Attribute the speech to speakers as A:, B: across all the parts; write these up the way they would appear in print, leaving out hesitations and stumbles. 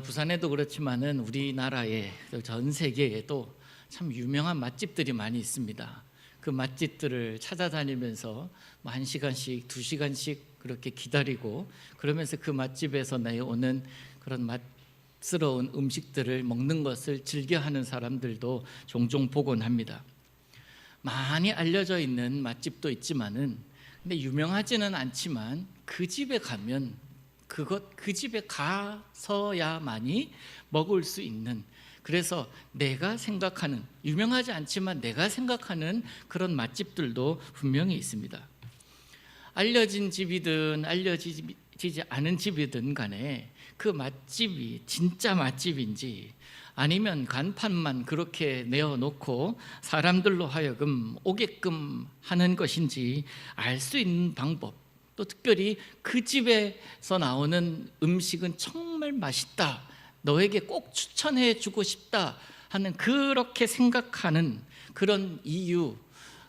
A: 부산에도 그렇지만은 우리나라에 전 세계에도 참 유명한 맛집들이 많이 있습니다. 그 맛집들을 찾아다니면서 뭐 1시간씩 2시간씩 그렇게 기다리고, 그러면서 그 맛집에서 내오는 그런 맛스러운 음식들을 먹는 것을 즐겨하는 사람들도 종종 보곤 합니다. 많이 알려져 있는 맛집도 있지만은, 근데 유명하지는 않지만 그 집에 가면 그 집에 가서야만이 먹을 수 있는, 그래서 내가 생각하는, 유명하지 않지만 내가 생각하는 그런 맛집들도 분명히 있습니다. 알려진 집이든 알려지지 않은 집이든 간에 그 맛집이 진짜 맛집인지, 아니면 간판만 그렇게 내어놓고 사람들로 하여금 오게끔 하는 것인지 알 수 있는 방법, 또 특별히 그 집에서 나오는 음식은 정말 맛있다, 너에게 꼭 추천해 주고 싶다 하는, 그렇게 생각하는 그런 이유,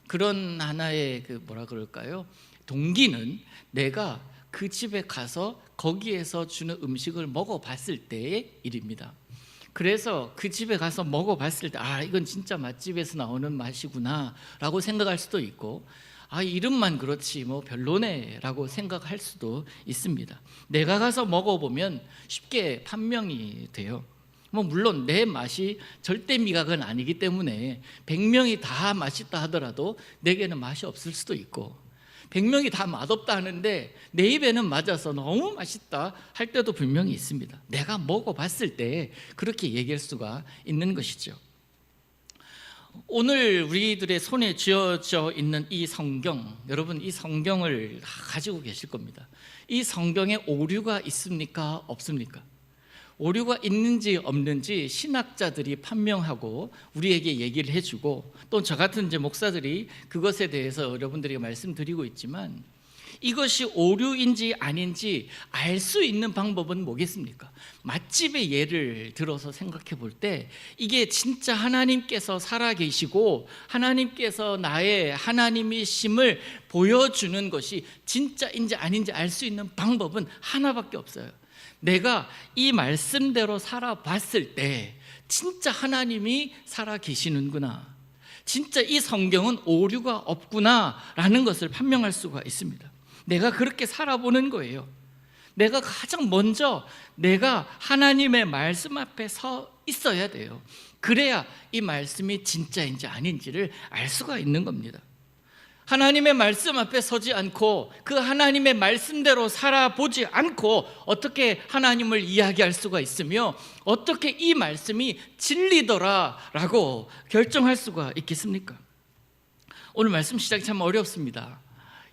A: 그런 하나의 동기는 내가 그 집에 가서 거기에서 주는 음식을 먹어봤을 때의 일입니다. 그래서 그 집에 가서 먹어봤을 때 이건 진짜 맛집에서 나오는 맛이구나 라고 생각할 수도 있고, 이름만 그렇지 뭐 별로네 라고 생각할 수도 있습니다. 내가 가서 먹어보면 쉽게 판명이 돼요. 물론 내 맛이 절대 미각은 아니기 때문에 100명이 다 맛있다 하더라도 내게는 맛이 없을 수도 있고, 100명이 다 맛없다 하는데 내 입에는 맞아서 너무 맛있다 할 때도 분명히 있습니다. 내가 먹어봤을 때 그렇게 얘기할 수가 있는 것이죠. 오늘 우리들의 손에 쥐어져 있는 이 성경, 여러분 이 성경을 가지고 계실 겁니다. 이 성경에 오류가 있습니까? 없습니까? 오류가 있는지 없는지 신학자들이 판명하고 우리에게 얘기를 해주고, 또 저 같은 목사들이 그것에 대해서 여러분들에게 말씀드리고 있지만, 이것이 오류인지 아닌지 알 수 있는 방법은 뭐겠습니까? 맛집의 예를 들어서 생각해 볼 때, 이게 진짜 하나님께서 살아계시고 하나님께서 나의 하나님이심을 보여주는 것이 진짜인지 아닌지 알 수 있는 방법은 하나밖에 없어요. 내가 이 말씀대로 살아봤을 때 진짜 하나님이 살아계시는구나, 진짜 이 성경은 오류가 없구나 라는 것을 판명할 수가 있습니다. 내가 그렇게 살아보는 거예요. 내가 가장 먼저 내가 하나님의 말씀 앞에 서 있어야 돼요. 그래야 이 말씀이 진짜인지 아닌지를 알 수가 있는 겁니다. 하나님의 말씀 앞에 서지 않고 그 하나님의 말씀대로 살아보지 않고 어떻게 하나님을 이야기할 수가 있으며, 어떻게 이 말씀이 진리더라라고 결정할 수가 있겠습니까? 오늘 말씀 시작이 참 어렵습니다.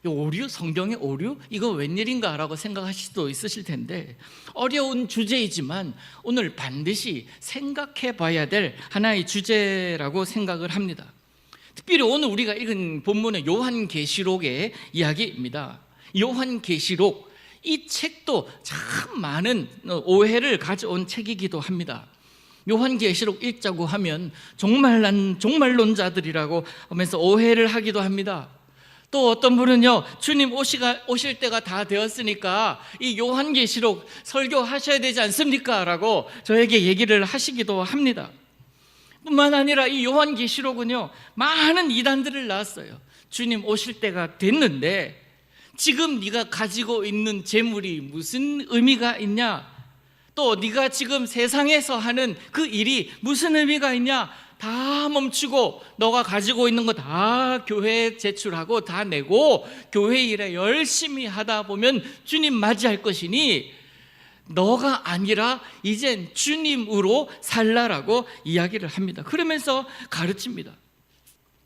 A: 이 오류, 성경의 오류? 이거 웬일인가 라고 생각하실 수도 있으실 텐데, 어려운 주제이지만 오늘 반드시 생각해 봐야 될 하나의 주제라고 생각을 합니다. 특별히 오늘 우리가 읽은 본문은 요한계시록의 이야기입니다. 요한계시록, 이 책도 참 많은 오해를 가져온 책이기도 합니다. 요한계시록 읽자고 하면 종말론자들이라고 하면서 오해를 하기도 합니다. 또 어떤 분은요, 주님 오실 때가 다 되었으니까 이 요한계시록 설교하셔야 되지 않습니까? 라고 저에게 얘기를 하시기도 합니다. 뿐만 아니라 이 요한계시록은요, 많은 이단들을 낳았어요. 주님 오실 때가 됐는데 지금 네가 가지고 있는 재물이 무슨 의미가 있냐, 또 네가 지금 세상에서 하는 그 일이 무슨 의미가 있냐, 다 멈추고 너가 가지고 있는 거 다 교회에 제출하고 다 내고 교회 일에 열심히 하다 보면 주님 맞이할 것이니 너가 아니라 이젠 주님으로 살라라고 이야기를 합니다. 그러면서 가르칩니다.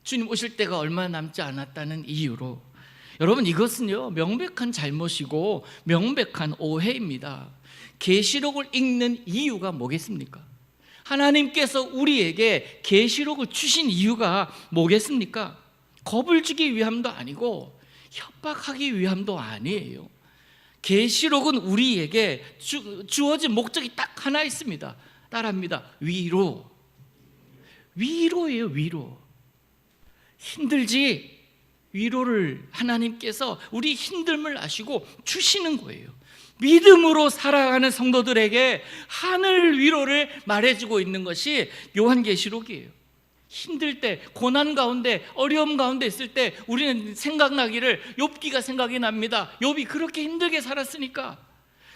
A: 주님 오실 때가 얼마 남지 않았다는 이유로. 여러분, 이것은요 명백한 잘못이고 명백한 오해입니다. 계시록을 읽는 이유가 뭐겠습니까? 하나님께서 우리에게 계시록을 주신 이유가 뭐겠습니까? 겁을 주기 위함도 아니고 협박하기 위함도 아니에요. 계시록은 우리에게 주어진 목적이 딱 하나 있습니다. 따라합니다. 위로예요. 위로. 힘들지? 위로를 하나님께서 우리 힘듦을 아시고 주시는 거예요. 믿음으로 살아가는 성도들에게 하늘 위로를 말해주고 있는 것이 요한계시록이에요. 힘들 때, 고난 가운데, 어려움 가운데 있을 때 우리는 생각나기를 욥기가 생각이 납니다. 욥이 그렇게 힘들게 살았으니까.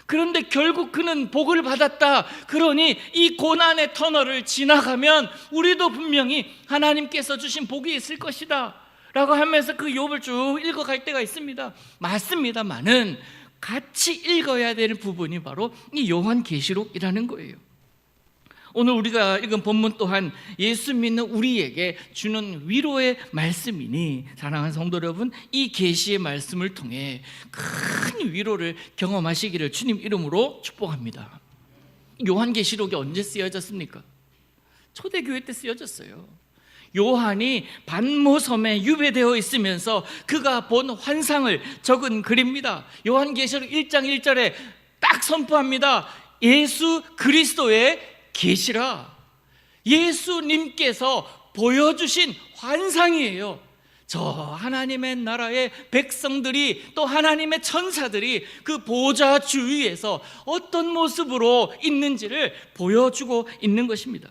A: 그런데 결국 그는 복을 받았다. 그러니 이 고난의 터널을 지나가면 우리도 분명히 하나님께서 주신 복이 있을 것이다 라고 하면서 그 욥을 쭉 읽어갈 때가 있습니다. 맞습니다만은 같이 읽어야 되는 부분이 바로 이 요한계시록이라는 거예요. 오늘 우리가 읽은 본문 또한 예수 믿는 우리에게 주는 위로의 말씀이니 사랑하는 성도 여러분, 이 계시의 말씀을 통해 큰 위로를 경험하시기를 주님 이름으로 축복합니다. 요한계시록이 언제 쓰여졌습니까? 초대교회 때 쓰여졌어요. 요한이 반모섬에 유배되어 있으면서 그가 본 환상을 적은 글입니다. 요한계시록 1장 1절에 딱 선포합니다. 예수 그리스도의 계시라. 예수님께서 보여주신 환상이에요. 저 하나님의 나라의 백성들이, 또 하나님의 천사들이 그 보좌 주위에서 어떤 모습으로 있는지를 보여주고 있는 것입니다.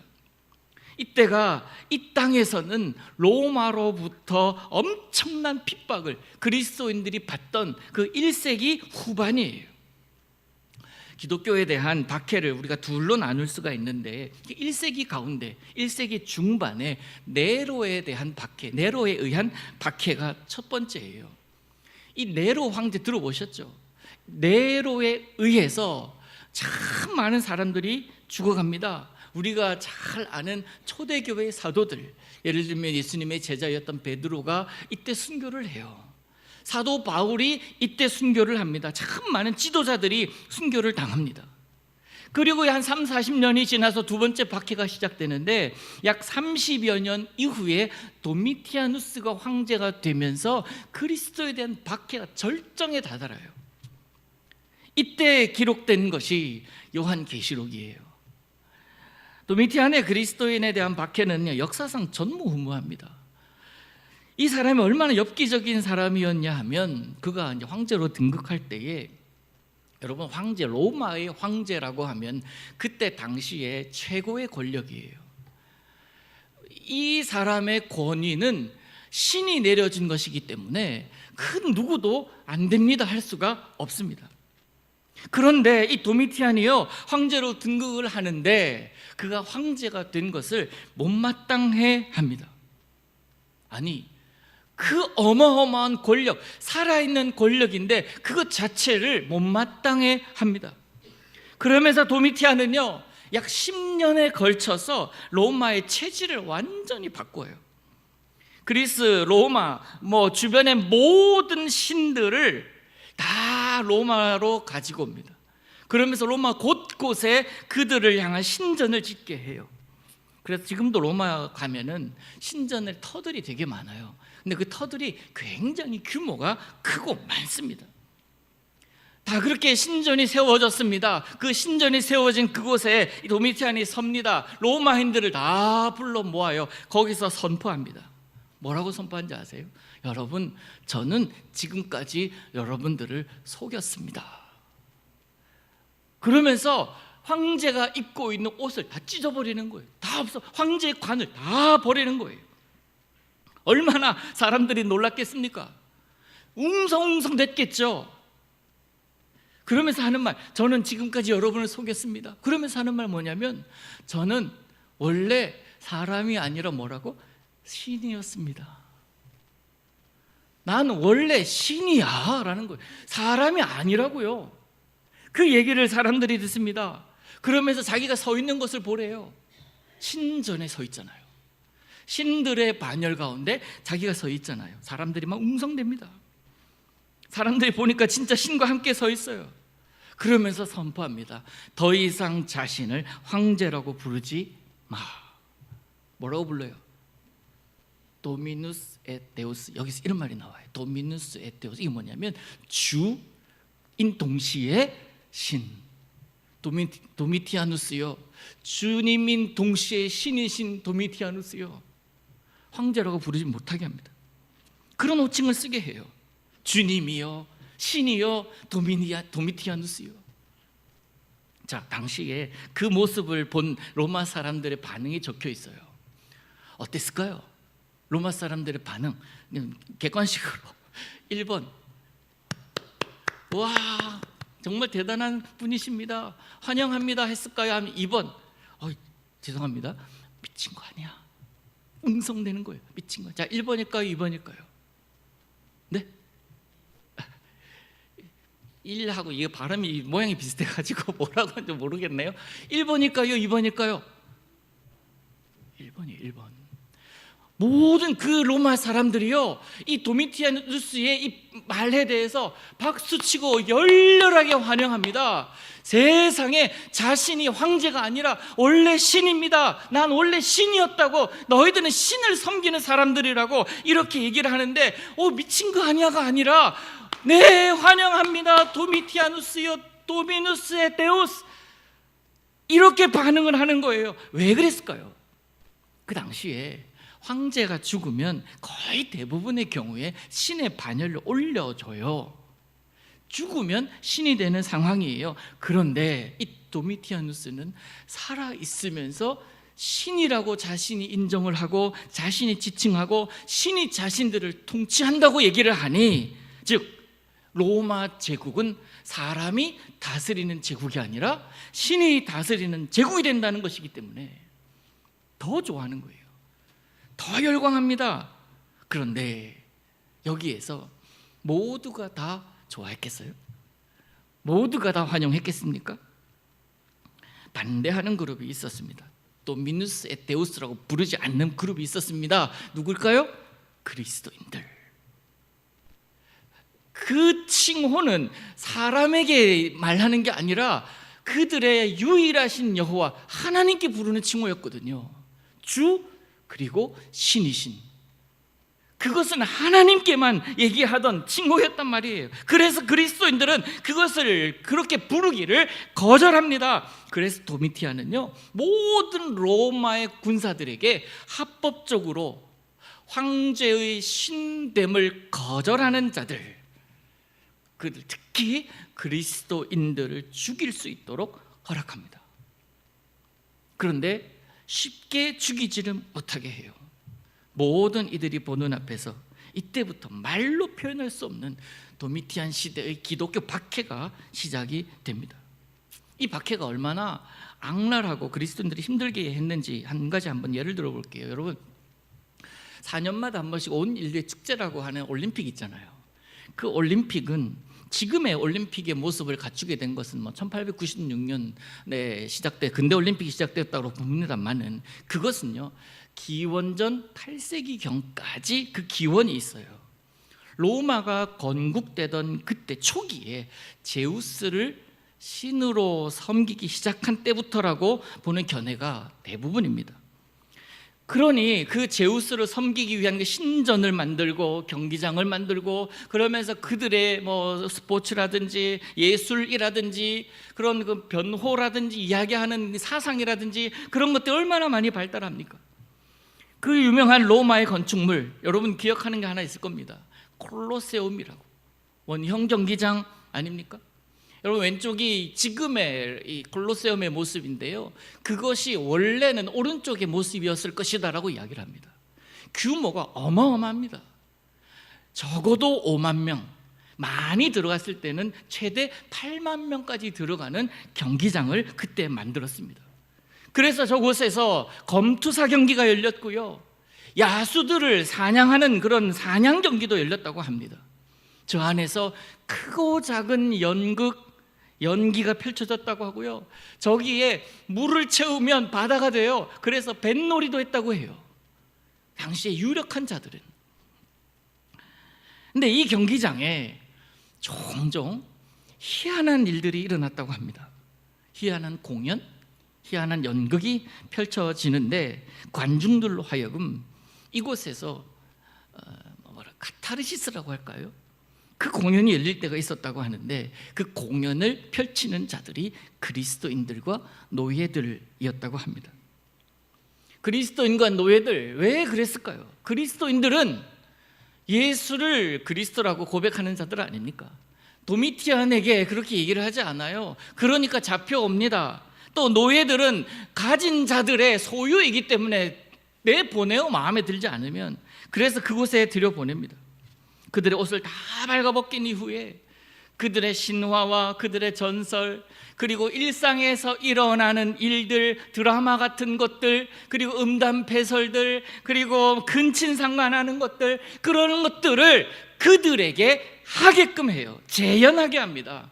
A: 이때가 이 땅에서는 로마로부터 엄청난 핍박을 그리스도인들이 받던 그 1세기 후반이에요. 기독교에 대한 박해를 우리가 둘로 나눌 수가 있는데 1세기 가운데 1세기 중반에 네로에 대한 박해, 네로에 의한 박해가 첫 번째예요. 이 네로 황제 들어보셨죠? 네로에 의해서 참 많은 사람들이 죽어갑니다. 우리가 잘 아는 초대교회의 사도들, 예를 들면 예수님의 제자였던 베드로가 이때 순교를 해요. 사도 바울이 이때 순교를 합니다. 참 많은 지도자들이 순교를 당합니다. 그리고 한 3, 40년이 지나서 두 번째 박해가 시작되는데 약 30여 년 이후에 도미티아누스가 황제가 되면서 그리스도에 대한 박해가 절정에 다다라요. 이때 기록된 것이 요한계시록이에요. 도미티안의 그리스도인에 대한 박해는 역사상 전무후무합니다. 이 사람이 얼마나 엽기적인 사람이었냐 하면 그가 이제 황제로 등극할 때에, 여러분 황제, 로마의 황제라고 하면 그때 당시에 최고의 권력이에요. 이 사람의 권위는 신이 내려진 것이기 때문에 그 누구도 안 됩니다 할 수가 없습니다. 그런데 이 도미티안이요 황제로 등극을 하는데 그가 황제가 된 것을 못마땅해 합니다. 아니, 그 어마어마한 권력, 살아있는 권력인데 그것 자체를 못마땅해 합니다. 그러면서 도미티안은요 약 10년에 걸쳐서 로마의 체질을 완전히 바꿔요. 그리스, 로마, 주변의 모든 신들을 다 로마로 가지고 옵니다. 그러면서 로마 곳곳에 그들을 향한 신전을 짓게 해요. 그래서 지금도 로마 가면은 신전의 터들이 되게 많아요. 근데 그 터들이 굉장히 규모가 크고 많습니다. 다 그렇게 신전이 세워졌습니다. 그 신전이 세워진 그곳에 도미티안이 섭니다. 로마인들을 다 불러 모아요. 거기서 선포합니다. 뭐라고 선포한지 아세요? 여러분, 저는 지금까지 여러분들을 속였습니다. 그러면서 황제가 입고 있는 옷을 다 찢어버리는 거예요. 다 없어. 황제의 관을 다 버리는 거예요. 얼마나 사람들이 놀랐겠습니까? 웅성웅성 됐겠죠. 그러면서 하는 말, 저는 지금까지 여러분을 속였습니다. 그러면서 하는 말 뭐냐면, 저는 원래 사람이 아니라 뭐라고? 신이었습니다. 난 원래 신이야 라는 거예요. 사람이 아니라고요. 그 얘기를 사람들이 듣습니다. 그러면서 자기가 서 있는 것을 보래요. 신전에 서 있잖아요. 신들의 반열 가운데 자기가 서 있잖아요. 사람들이 막 웅성댑니다. 사람들이 보니까 진짜 신과 함께 서 있어요. 그러면서 선포합니다. 더 이상 자신을 황제라고 부르지 마. 뭐라고 불러요? 도미누스 et 데우스. 여기서 이런 말이 나와요. 도미누스 et 데우스. 이게 뭐냐면 주인 동시에 신. 도미티아누스요, 주님인 동시에 신이신 도미티아누스요, 황제라고 부르지 못하게 합니다. 그런 호칭을 쓰게 해요. 주님이요, 신이요, 도미티아누스요. 자, 당시에 그 모습을 본 로마 사람들의 반응이 적혀 있어요. 어땠을까요? 로마 사람들의 반응 객관식으로 1번 와 정말 대단한 분이십니다, 환영합니다 했을까요? 하면 2번 죄송합니다, 미친 거 아니야, 웅성대는 거예요, 미친 거야. 자, 1번일까요? 2번일까요? 네? 1하고 이게 발음이 모양이 비슷해가지고 뭐라고 하는지 모르겠네요. 1번일까요? 2번일까요? 1번이에요. 1번. 모든 그 로마 사람들이요, 이 도미티아누스의 이 말에 대해서 박수치고 열렬하게 환영합니다. 세상에 자신이 황제가 아니라 원래 신입니다, 난 원래 신이었다고, 너희들은 신을 섬기는 사람들이라고 이렇게 얘기를 하는데 미친 거 아니야가 아니라 네 환영합니다, 도미티아누스여, 도미누스의 데우스, 이렇게 반응을 하는 거예요. 왜 그랬을까요? 그 당시에 황제가 죽으면 거의 대부분의 경우에 신의 반열을 올려줘요. 죽으면 신이 되는 상황이에요. 그런데 이 도미티아누스는 살아있으면서 신이라고 자신이 인정을 하고 자신이 지칭하고 신이 자신들을 통치한다고 얘기를 하니, 즉 로마 제국은 사람이 다스리는 제국이 아니라 신이 다스리는 제국이 된다는 것이기 때문에 더 좋아하는 거예요. 더 열광합니다. 그런데 여기에서 모두가 다 좋아했겠어요? 모두가 다 환영했겠습니까? 반대하는 그룹이 있었습니다. 또 미누스 에테우스라고 부르지 않는 그룹이 있었습니다. 누굴까요? 그리스도인들. 그 칭호는 사람에게 말하는 게 아니라 그들의 유일하신 여호와 하나님께 부르는 칭호였거든요. 주 그리고 신이신, 그것은 하나님께만 얘기하던 칭호였단 말이에요. 그래서 그리스도인들은 그것을 그렇게 부르기를 거절합니다. 그래서 도미티아는요, 모든 로마의 군사들에게 합법적으로 황제의 신됨을 거절하는 자들, 그들 특히 그리스도인들을 죽일 수 있도록 허락합니다. 그런데 쉽게 죽이지를 못하게 해요. 모든 이들이 보는 앞에서 이때부터 말로 표현할 수 없는 도미티안 시대의 기독교 박해가 시작이 됩니다. 이 박해가 얼마나 악랄하고 그리스도인들이 힘들게 했는지 한 가지 한번 예를 들어 볼게요. 여러분, 4년마다 한 번씩 온 인류의 축제라고 하는 올림픽 있잖아요. 그 올림픽은 지금의 올림픽의 모습을 갖추게 된 것은 1896년에 근대 올림픽이 시작되었다고 봅니다만은, 그것은요 기원전 8세기경까지 그 기원이 있어요. 로마가 건국되던 그때 초기에 제우스를 신으로 섬기기 시작한 때부터라고 보는 견해가 대부분입니다. 그러니 그 제우스를 섬기기 위한 그 신전을 만들고 경기장을 만들고, 그러면서 그들의 스포츠라든지 예술이라든지 그런 그 변호라든지 이야기하는 사상이라든지 그런 것들 얼마나 많이 발달합니까? 그 유명한 로마의 건축물, 여러분 기억하는 게 하나 있을 겁니다. 콜로세움이라고, 원형 경기장 아닙니까? 여러분, 왼쪽이 지금의 이 콜로세움의 모습인데요, 그것이 원래는 오른쪽의 모습이었을 것이다라고 이야기를 합니다. 규모가 어마어마합니다. 적어도 5만 명, 많이 들어갔을 때는 최대 8만 명까지 들어가는 경기장을 그때 만들었습니다. 그래서 저곳에서 검투사 경기가 열렸고요, 야수들을 사냥하는 그런 사냥 경기도 열렸다고 합니다. 저 안에서 크고 작은 연기가 펼쳐졌다고 하고요, 저기에 물을 채우면 바다가 돼요. 그래서 뱃놀이도 했다고 해요, 당시에 유력한 자들은. 근데 이 경기장에 종종 희한한 일들이 일어났다고 합니다. 희한한 공연, 희한한 연극이 펼쳐지는데, 관중들로 하여금 이곳에서 카타르시스라고 할까요? 그 공연이 열릴 때가 있었다고 하는데, 그 공연을 펼치는 자들이 그리스도인들과 노예들이었다고 합니다. 그리스도인과 노예들, 왜 그랬을까요? 그리스도인들은 예수를 그리스도라고 고백하는 자들 아닙니까? 도미티안에게 그렇게 얘기를 하지 않아요. 그러니까 잡혀옵니다. 또 노예들은 가진 자들의 소유이기 때문에 내보내어 마음에 들지 않으면, 그래서 그곳에 들여보냅니다. 그들의 옷을 다 발가벗긴 이후에 그들의 신화와 그들의 전설, 그리고 일상에서 일어나는 일들, 드라마 같은 것들, 그리고 음담패설들, 그리고 근친상간하는 것들, 그런 것들을 그들에게 하게끔 해요. 재현하게 합니다.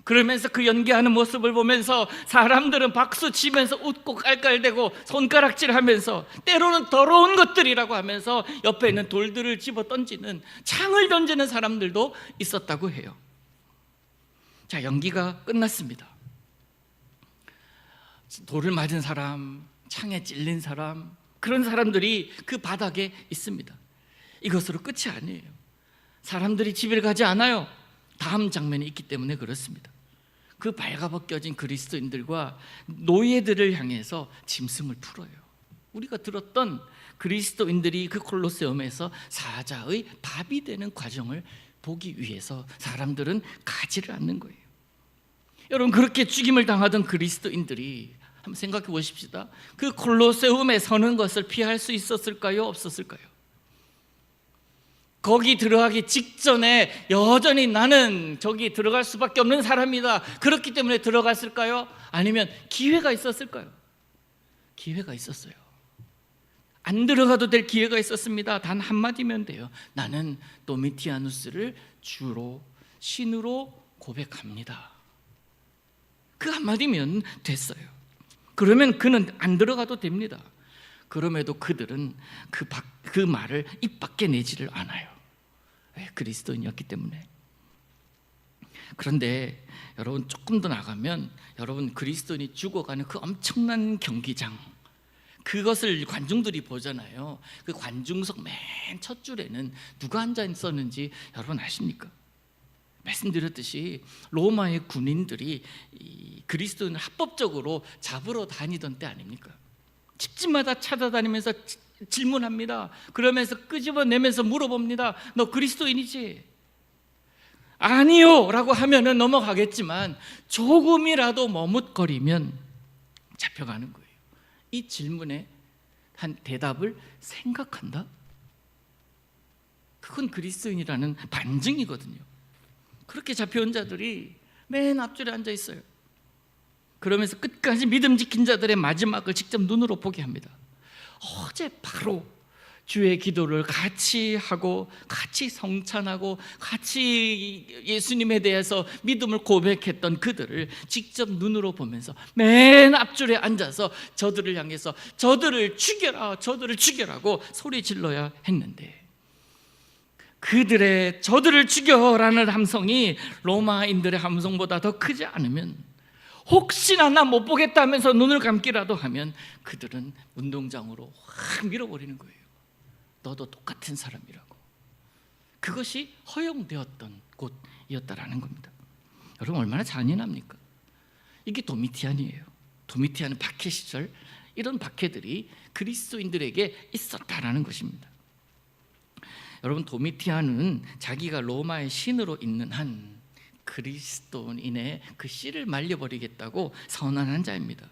A: 그러면서 그 연기하는 모습을 보면서 사람들은 박수 치면서 웃고 깔깔대고 손가락질하면서, 때로는 더러운 것들이라고 하면서 옆에 있는 돌들을 집어 던지는, 창을 던지는 사람들도 있었다고 해요. 자, 연기가 끝났습니다. 돌을 맞은 사람, 창에 찔린 사람, 그런 사람들이 그 바닥에 있습니다. 이것으로 끝이 아니에요. 사람들이 집에 가지 않아요. 다음 장면이 있기 때문에 그렇습니다. 그 발가벗겨진 그리스도인들과 노예들을 향해서 짐승을 풀어요. 우리가 들었던 그리스도인들이 그 콜로세움에서 사자의 밥이 되는 과정을 보기 위해서 사람들은 가지를 않는 거예요. 여러분, 그렇게 죽임을 당하던 그리스도인들이 한번 생각해 보십시다. 그 콜로세움에 서는 것을 피할 수 있었을까요? 없었을까요? 거기 들어가기 직전에 여전히 나는 저기 들어갈 수밖에 없는 사람이다, 그렇기 때문에 들어갔을까요? 아니면 기회가 있었을까요? 기회가 있었어요. 안 들어가도 될 기회가 있었습니다. 단 한마디면 돼요. 나는 도미티아누스를 주로 신으로 고백합니다. 그 한마디면 됐어요. 그러면 그는 안 들어가도 됩니다. 그럼에도 그들은 그 말을 입 밖에 내지를 않아요. 왜? 그리스도인이었기 때문에. 그런데 여러분, 조금 더 나가면 여러분, 그리스도인이 죽어가는 그 엄청난 경기장, 그것을 관중들이 보잖아요. 그 관중석 맨 첫 줄에는 누가 앉아 있었는지 여러분 아십니까? 말씀드렸듯이 로마의 군인들이 이 그리스도인을 합법적으로 잡으러 다니던 때 아닙니까? 집집마다 찾아다니면서 질문합니다. 그러면서 끄집어내면서 물어봅니다. 너 그리스도인이지? 아니요 라고 하면은 넘어가겠지만 조금이라도 머뭇거리면 잡혀가는 거예요. 이 질문에 한 대답을 생각한다? 그건 그리스도인이라는 반증이거든요. 그렇게 잡혀온 자들이 맨 앞줄에 앉아 있어요. 그러면서 끝까지 믿음 지킨 자들의 마지막을 직접 눈으로 보게 합니다. 어제 바로 주의 기도를 같이 하고 같이 성찬하고 같이 예수님에 대해서 믿음을 고백했던 그들을 직접 눈으로 보면서 맨 앞줄에 앉아서 저들을 향해서 저들을 죽여라, 저들을 죽여라고 소리 질러야 했는데, 그들의 저들을 죽여라는 함성이 로마인들의 함성보다 더 크지 않으면, 혹시나 나 못 보겠다면서 눈을 감기라도 하면 그들은 운동장으로 확 밀어버리는 거예요. 너도 똑같은 사람이라고. 그것이 허용되었던 곳이었다라는 겁니다. 여러분, 얼마나 잔인합니까? 이게 도미티안이에요. 도미티안은 박해 시절 이런 박해들이 그리스도인들에게 있었다라는 것입니다. 여러분, 도미티안은 자기가 로마의 신으로 있는 한 그리스도인의 그 씨를 말려버리겠다고 선언한 자입니다.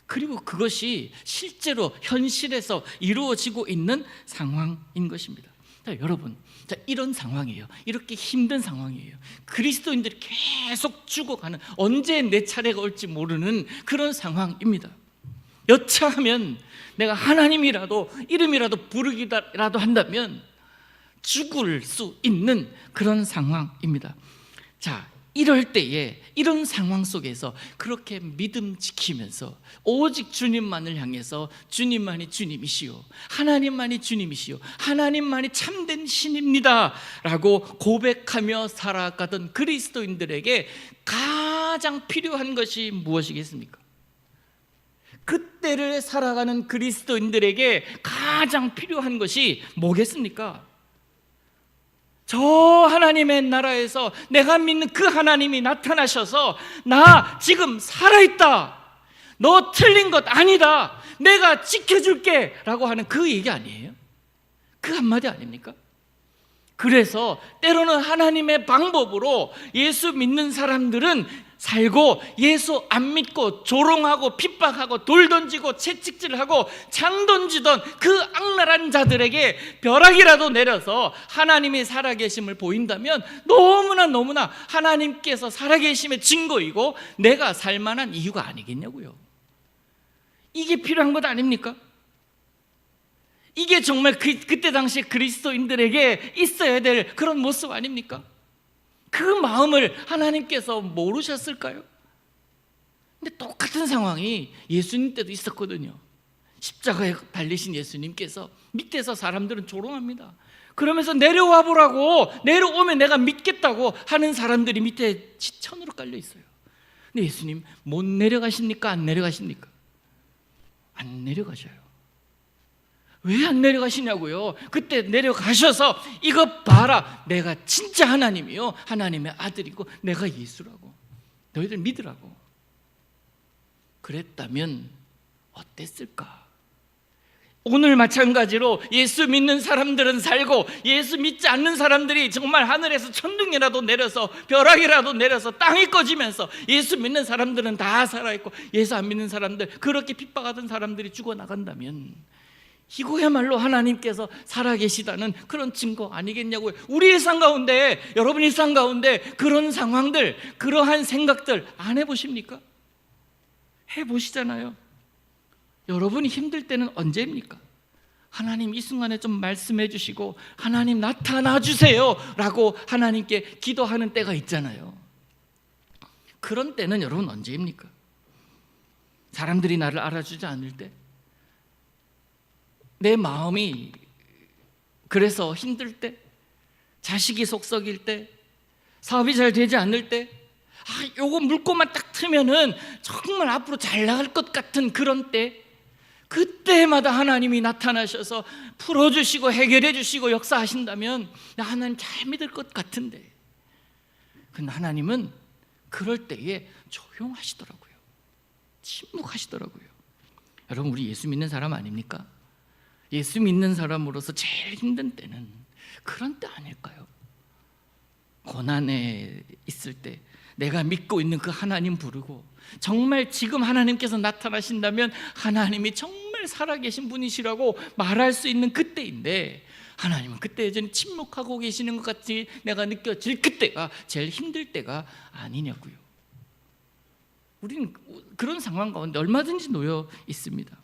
A: 그리고 그것이 실제로 현실에서 이루어지고 있는 상황인 것입니다. 자, 여러분, 이런 상황이에요. 이렇게 힘든 상황이에요. 그리스도인들이 계속 죽어가는, 언제 내 차례가 올지 모르는 그런 상황입니다. 여차하면 내가 하나님이라도 이름이라도 부르기라도 한다면 죽을 수 있는 그런 상황입니다. 자, 이럴 때에, 이런 상황 속에서 그렇게 믿음 지키면서 오직 주님만을 향해서 주님만이 주님이시오, 하나님만이 주님이시오, 하나님만이 참된 신입니다 라고 고백하며 살아가던 그리스도인들에게 가장 필요한 것이 무엇이겠습니까? 그때를 살아가는 그리스도인들에게 가장 필요한 것이 뭐겠습니까? 저 하나님의 나라에서 내가 믿는 그 하나님이 나타나셔서 나 지금 살아있다, 너 틀린 것 아니다, 내가 지켜줄게 라고 하는 그 얘기 아니에요? 그 한마디 아닙니까? 그래서 때로는 하나님의 방법으로 예수 믿는 사람들은 살고, 예수 안 믿고 조롱하고 핍박하고 돌 던지고 채찍질하고 창 던지던 그 악랄한 자들에게 벼락이라도 내려서 하나님이 살아계심을 보인다면 너무나 하나님께서 살아계심의 증거이고 내가 살만한 이유가 아니겠냐고요. 이게 필요한 것 아닙니까? 이게 정말 그때 당시 그리스도인들에게 있어야 될 그런 모습 아닙니까? 그 마음을 하나님께서 모르셨을까요? 근데 똑같은 상황이 예수님 때도 있었거든요. 십자가에 달리신 예수님께서 밑에서 사람들은 조롱합니다. 그러면서 내려와 보라고, 내려오면 내가 믿겠다고 하는 사람들이 밑에 지천으로 깔려 있어요. 근데 예수님 못 내려가십니까? 안 내려가십니까? 안 내려가셔요. 왜 안 내려가시냐고요? 그때 내려가셔서 이것 봐라, 내가 진짜 하나님이요, 하나님의 아들이고 내가 예수라고, 너희들 믿으라고. 그랬다면 어땠을까? 오늘 마찬가지로 예수 믿는 사람들은 살고 예수 믿지 않는 사람들이 정말 하늘에서 천둥이라도 내려서 벼락이라도 내려서 땅이 꺼지면서 예수 믿는 사람들은 다 살아있고 예수 안 믿는 사람들, 그렇게 핍박하던 사람들이 죽어나간다면 이거야말로 하나님께서 살아계시다는 그런 증거 아니겠냐고요. 우리 일상 가운데, 여러분 일상 가운데 그런 상황들, 그러한 생각들 안 해보십니까? 해보시잖아요. 여러분이 힘들 때는 언제입니까? 하나님 이 순간에 좀 말씀해 주시고 하나님 나타나 주세요 라고 하나님께 기도하는 때가 있잖아요. 그런 때는 여러분 언제입니까? 사람들이 나를 알아주지 않을 때, 내 마음이 그래서 힘들 때, 자식이 속썩일 때, 사업이 잘 되지 않을 때, 요거 물꼬만 딱 트면은 정말 앞으로 잘 나갈 것 같은 그런 때, 그때마다 하나님이 나타나셔서 풀어주시고 해결해 주시고 역사하신다면 하나님 잘 믿을 것 같은데, 근데 하나님은 그럴 때에 조용하시더라고요. 침묵하시더라고요. 여러분, 우리 예수 믿는 사람 아닙니까? 예수 믿는 사람으로서 제일 힘든 때는 그런 때 아닐까요? 고난에 있을 때 내가 믿고 있는 그 하나님 부르고, 정말 지금 하나님께서 나타나신다면 하나님이 정말 살아계신 분이시라고 말할 수 있는 그때인데, 하나님은 그때 여전히 침묵하고 계시는 것 같이 내가 느껴질 그때가 제일 힘들 때가 아니냐고요. 우리는 그런 상황 가운데 얼마든지 놓여 있습니다.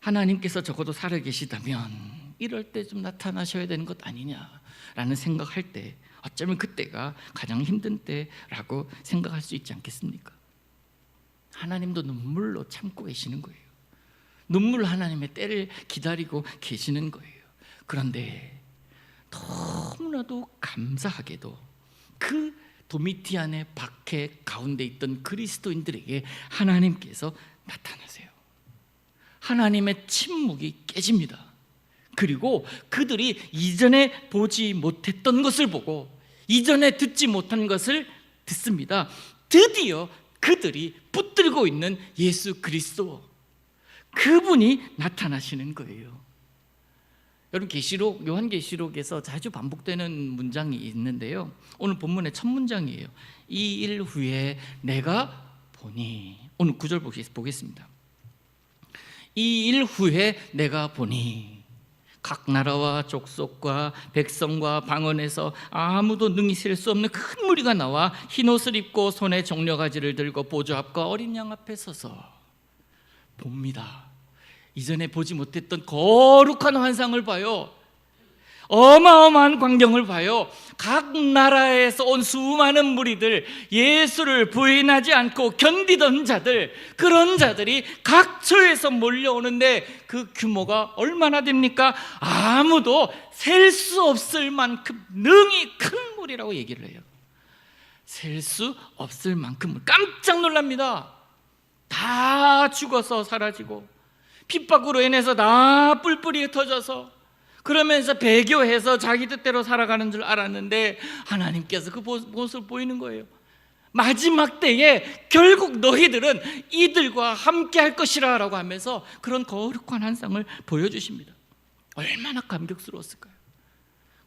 A: 하나님께서 적어도 살아계시다면 이럴 때 좀 나타나셔야 되는 것 아니냐라는 생각할 때, 어쩌면 그때가 가장 힘든 때라고 생각할 수 있지 않겠습니까? 하나님도 눈물로 참고 계시는 거예요. 눈물 하나님의 때를 기다리고 계시는 거예요. 그런데 너무나도 감사하게도 그 도미티안의 박해 가운데 있던 그리스도인들에게 하나님께서 나타나세요. 하나님의 침묵이 깨집니다. 그리고 그들이 이전에 보지 못했던 것을 보고 이전에 듣지 못한 것을 듣습니다. 드디어 그들이 붙들고 있는 예수 그리스도, 그분이 나타나시는 거예요. 여러분, 계시록, 요한계시록에서 자주 반복되는 문장이 있는데요, 오늘 본문의 첫 문장이에요. 이 일 후에 내가 보니, 오늘 9절 보겠습니다. 이 일 후에 내가 보니 각 나라와 족속과 백성과 방언에서 아무도 능히 셀 수 없는 큰 무리가 나와 흰옷을 입고 손에 정려가지를 들고 보좌 앞과 어린 양 앞에 서서 봅니다. 이전에 보지 못했던 거룩한 환상을 봐요. 어마어마한 광경을 봐요. 각 나라에서 온 수많은 무리들, 예수를 부인하지 않고 견디던 자들, 그런 자들이 각처에서 몰려오는데 그 규모가 얼마나 됩니까? 아무도 셀 수 없을 만큼 능히 큰 무리라고 얘기를 해요. 셀 수 없을 만큼. 깜짝 놀랍니다. 다 죽어서 사라지고 핍박으로 인해서 다 뿔뿔이 흩어져서, 그러면서 배교해서 자기 뜻대로 살아가는 줄 알았는데 하나님께서 그 모습을 보이는 거예요. 마지막 때에 결국 너희들은 이들과 함께 할 것이라 라고 하면서 그런 거룩한 환상을 보여주십니다. 얼마나 감격스러웠을까요?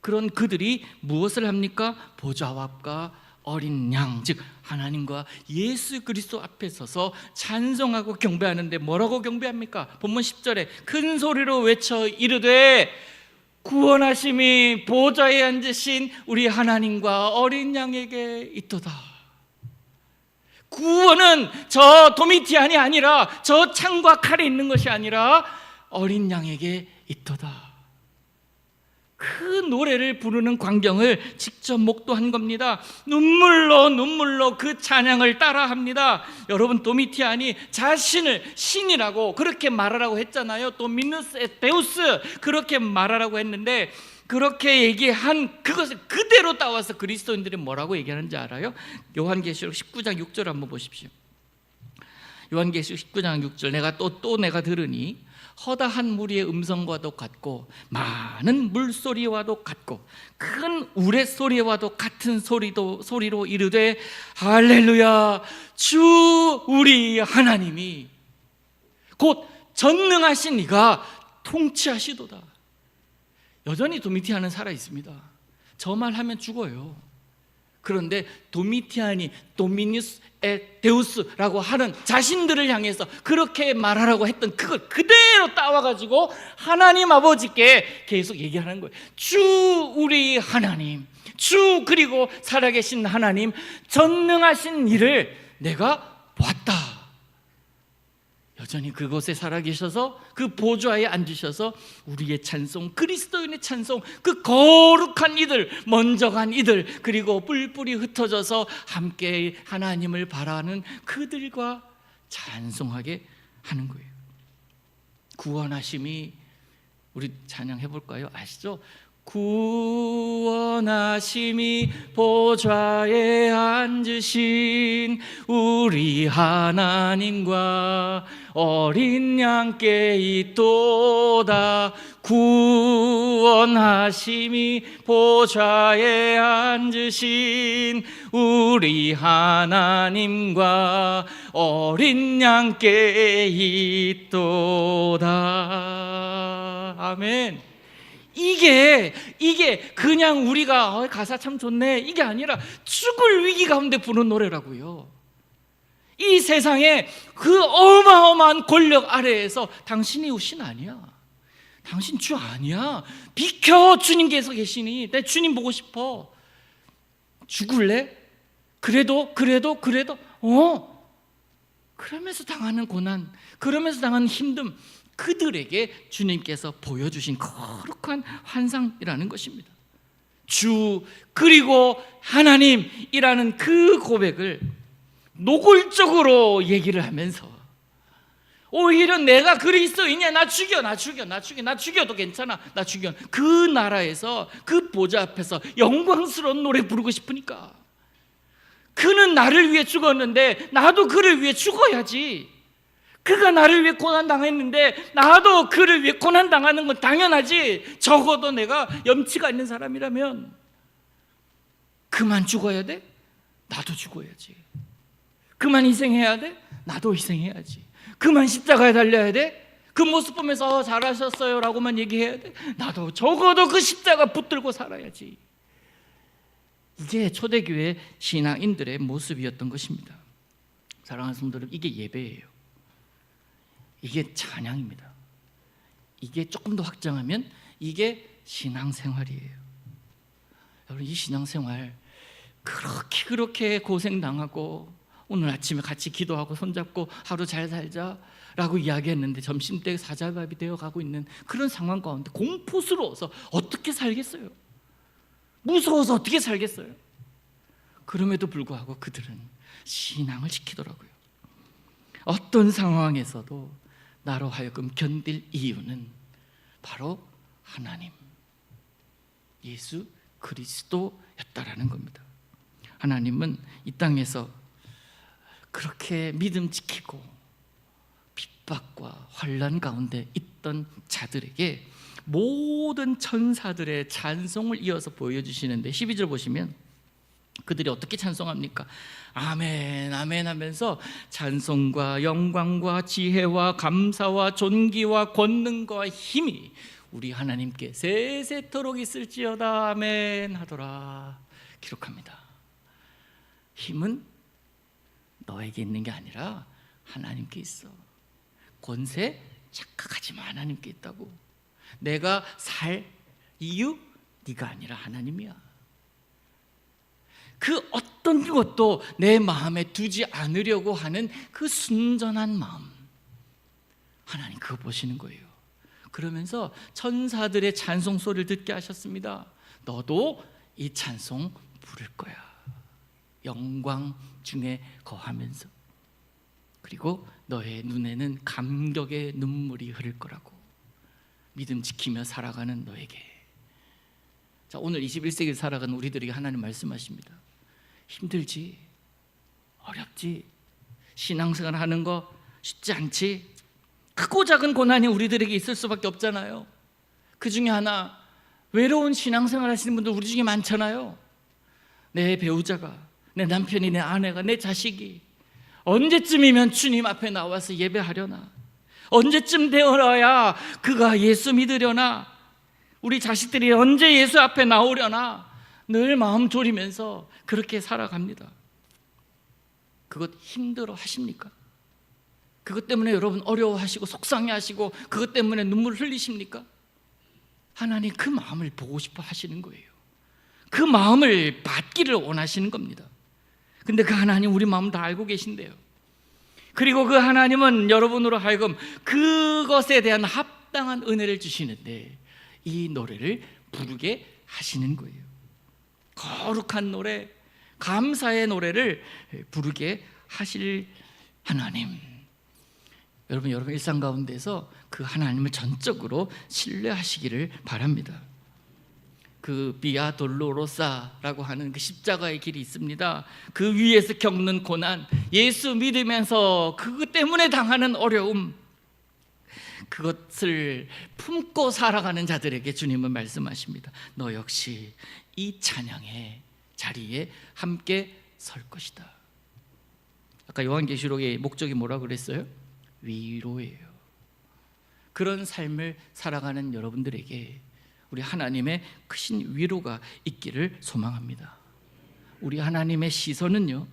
A: 그런 그들이 무엇을 합니까? 보좌 앞과 어린 양, 즉 하나님과 예수 그리스도 앞에 서서 찬송하고 경배하는데 뭐라고 경배합니까? 본문 10절에 큰 소리로 외쳐 이르되 구원하심이 보좌에 앉으신 우리 하나님과 어린 양에게 있도다. 구원은 저 도미티안이 아니라 저 창과 칼에 있는 것이 아니라 어린 양에게 있도다. 그 노래를 부르는 광경을 직접 목도한 겁니다. 눈물로 그 찬양을 따라합니다. 여러분, 도미티안이 자신을 신이라고 그렇게 말하라고 했잖아요. 도미누스 에 데우스 그렇게 말하라고 했는데, 그렇게 얘기한 그것을 그대로 따와서 그리스도인들이 뭐라고 얘기하는지 알아요? 요한계시록 19장 6절 한번 보십시오. 요한계시록 19장 6절 내가 또 내가 들으니 허다한 무리의 음성과도 같고 많은 물소리와도 같고 큰 우레소리와도 같은 소리로 이르되 할렐루야 주 우리 하나님이 곧 전능하신 이가 통치하시도다. 여전히 도미티안은 살아있습니다. 저 말하면 죽어요. 그런데 도미티안이 도미누스 에 데우스라고 하는 자신들을 향해서 그렇게 말하라고 했던 그걸 그대로 따와가지고 하나님 아버지께 계속 얘기하는 거예요. 주 우리 하나님, 주 그리고 살아계신 하나님, 전능하신 이를 내가 보았다. 여전히 그곳에 살아계셔서 그 보좌에 앉으셔서 우리의 찬송, 그리스도인의 찬송, 그 거룩한 이들, 먼저 간 이들, 그리고 뿔뿔이 흩어져서 함께 하나님을 바라는 그들과 찬송하게 하는 거예요. 구원하심이, 우리 찬양해 볼까요? 아시죠? 구원하심이 보좌에 앉으신 우리 하나님과 어린 양께 있도다. 구원하심이 보좌에 앉으신 우리 하나님과 어린 양께 있도다. 아멘. 이게 그냥 우리가 가사 참 좋네 이게 아니라 죽을 위기 가운데 부르는 노래라고요. 이 세상에 그 어마어마한 권력 아래에서 당신이 우신 아니야, 당신 주 아니야, 비켜, 주님께서 계시니 내 주님 보고 싶어. 죽을래? 그래도 그러면서 당하는 고난, 그러면서 당하는 힘듦, 그들에게 주님께서 보여주신 거룩한 환상이라는 것입니다. 주 그리고 하나님이라는 그 고백을 노골적으로 얘기를 하면서 오히려 내가 그리스도이냐, 나 죽여도 괜찮아, 나 죽여. 그 나라에서 그 보좌 앞에서 영광스러운 노래 부르고 싶으니까. 그는 나를 위해 죽었는데 나도 그를 위해 죽어야지. 그가 나를 위해 고난당했는데 나도 그를 위해 고난당하는 건 당연하지. 적어도 내가 염치가 있는 사람이라면 그만 죽어야 돼? 나도 죽어야지. 그만 희생해야 돼? 나도 희생해야지. 그만 십자가에 달려야 돼? 그 모습 보면서 잘하셨어요 라고만 얘기해야 돼? 나도 적어도 그 십자가 붙들고 살아야지. 이게 초대교회 신앙인들의 모습이었던 것입니다. 사랑하는 성도들, 이게 예배예요. 이게 찬양입니다. 이게 조금 더 확장하면 이게 신앙생활이에요. 여러분, 이 신앙생활 그렇게 고생당하고 오늘 아침에 같이 기도하고 손잡고 하루 잘 살자 라고 이야기했는데 점심때 사자밥이 되어가고 있는 그런 상황 가운데 공포스러워서 어떻게 살겠어요? 무서워서 어떻게 살겠어요? 그럼에도 불구하고 그들은 신앙을 지키더라고요. 어떤 상황에서도 나로 하여금 견딜 이유는 바로 하나님, 예수 그리스도였다라는 겁니다. 하나님은 이 땅에서 그렇게 믿음 지키고 핍박과 환난 가운데 있던 자들에게 모든 천사들의 찬송을 이어서 보여주시는데 12절 보시면 그들이 어떻게 찬송합니까? 아멘 아멘 하면서 찬송과 영광과 지혜와 감사와 존귀와 권능과 힘이 우리 하나님께 세세토록 있을지어다 아멘 하더라 기록합니다. 힘은 너에게 있는 게 아니라 하나님께 있어. 권세 착각하지 마. 하나님께 있다고. 내가 살 이유 네가 아니라 하나님이야. 그 어떤 것도 내 마음에 두지 않으려고 하는 그 순전한 마음, 하나님 그거 보시는 거예요. 그러면서 천사들의 찬송 소리를 듣게 하셨습니다. 너도 이 찬송 부를 거야. 영광 중에 거하면서. 그리고 너의 눈에는 감격의 눈물이 흐를 거라고. 믿음 지키며 살아가는 너에게. 자, 오늘 21세기를 살아가는 우리들에게 하나님 말씀하십니다. 힘들지, 어렵지, 신앙생활 하는 거 쉽지 않지. 크고 작은 고난이 우리들에게 있을 수밖에 없잖아요. 그 중에 하나, 외로운 신앙생활 하시는 분들 우리 중에 많잖아요. 내 배우자가, 내 남편이, 내 아내가, 내 자식이 언제쯤이면 주님 앞에 나와서 예배하려나? 언제쯤 되어야 그가 예수 믿으려나? 우리 자식들이 언제 예수 앞에 나오려나? 늘 마음 졸이면서 그렇게 살아갑니다. 그것 힘들어 하십니까? 그것 때문에 여러분 어려워하시고 속상해하시고 그것 때문에 눈물 흘리십니까? 하나님 그 마음을 보고 싶어 하시는 거예요. 그 마음을 받기를 원하시는 겁니다. 근데 그 하나님 우리 마음 다 알고 계신데요. 그리고 그 하나님은 여러분으로 하여금 그것에 대한 합당한 은혜를 주시는데 이 노래를 부르게 하시는 거예요. 거룩한 노래, 감사의 노래를 부르게 하실 하나님. 여러분 일상 가운데서 그 하나님을 전적으로 신뢰하시기를 바랍니다. 그 비아 돌로로사라고 하는 그 십자가의 길이 있습니다. 그 위에서 겪는 고난, 예수 믿으면서 그것 때문에 당하는 어려움, 그것을 품고 살아가는 자들에게 주님은 말씀하십니다. 너 역시 이 찬양의 자리에 함께 설 것이다. 아까 요한계시록의 목적이 뭐라고 그랬어요? 위로예요. 그런 삶을 살아가는 여러분들에게 우리 하나님의 크신 위로가 있기를 소망합니다. 우리 하나님의 시선은요,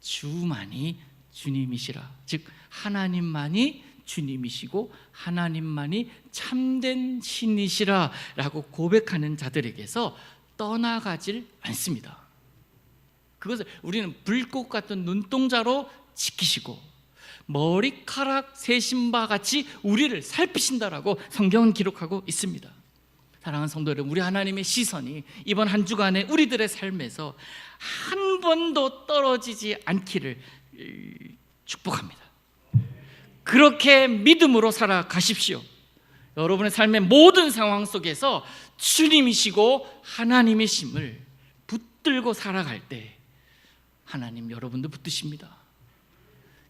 A: 주만이 주님이시라, 즉 하나님만이 주님이시고 하나님만이 참된 신이시라 라고 고백하는 자들에게서 떠나가질 않습니다. 그것을 우리는 불꽃 같은 눈동자로 지키시고 머리카락 세신 바 같이 우리를 살피신다라고 성경은 기록하고 있습니다. 사랑하는 성도 여러분, 우리 하나님의 시선이 이번 한 주간에 우리들의 삶에서 한 번도 떨어지지 않기를 축복합니다. 그렇게 믿음으로 살아가십시오. 여러분의 삶의 모든 상황 속에서 주님이시고 하나님이심을 붙들고 살아갈 때 하나님 여러분도 붙드십니다.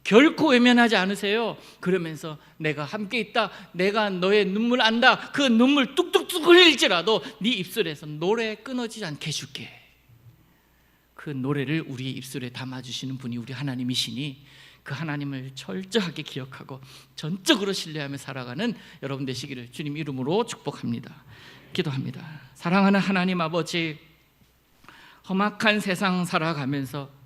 A: 결코 외면하지 않으세요. 그러면서 내가 함께 있다, 내가 너의 눈물 안다, 그 눈물 뚝뚝뚝 흘릴지라도 네 입술에서 노래 끊어지지 않게 해줄게. 그 노래를 우리 입술에 담아주시는 분이 우리 하나님이시니 그 하나님을 철저하게 기억하고 전적으로 신뢰하며 살아가는 여러분 되시기를 주님 이름으로 축복합니다. 기도합니다. 사랑하는 하나님 아버지, 험악한 세상 살아가면서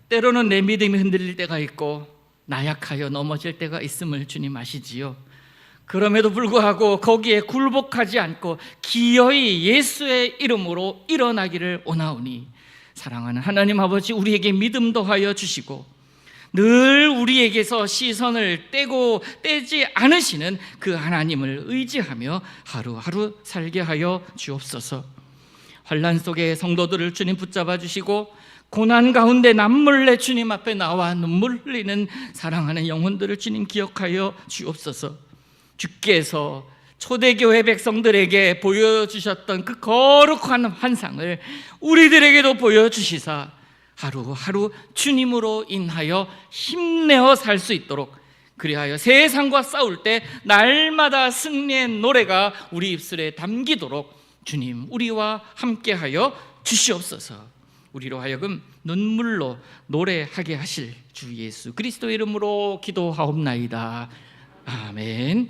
A: 때로는 내 믿음이 흔들릴 때가 있고 나약하여 넘어질 때가 있음을 주님 아시지요. 그럼에도 불구하고 거기에 굴복하지 않고 기어이 예수의 이름으로 일어나기를 원하오니 사랑하는 하나님 아버지, 우리에게 믿음 더하여 주시고 늘 우리에게서 시선을 떼지 않으시는 그 하나님을 의지하며 하루하루 살게 하여 주옵소서. 환난 속에 성도들을 주님 붙잡아 주시고 고난 가운데 남몰래 주님 앞에 나와 눈물 흘리는 사랑하는 영혼들을 주님 기억하여 주옵소서. 주께서 초대교회 백성들에게 보여주셨던 그 거룩한 환상을 우리들에게도 보여주시사 하루하루 주님으로 인하여 힘내어 살 수 있도록, 그리하여 세상과 싸울 때 날마다 승리의 노래가 우리 입술에 담기도록 주님 우리와 함께하여 주시옵소서. 우리로 하여금 눈물로 노래하게 하실 주 예수 그리스도 이름으로 기도하옵나이다. 아멘.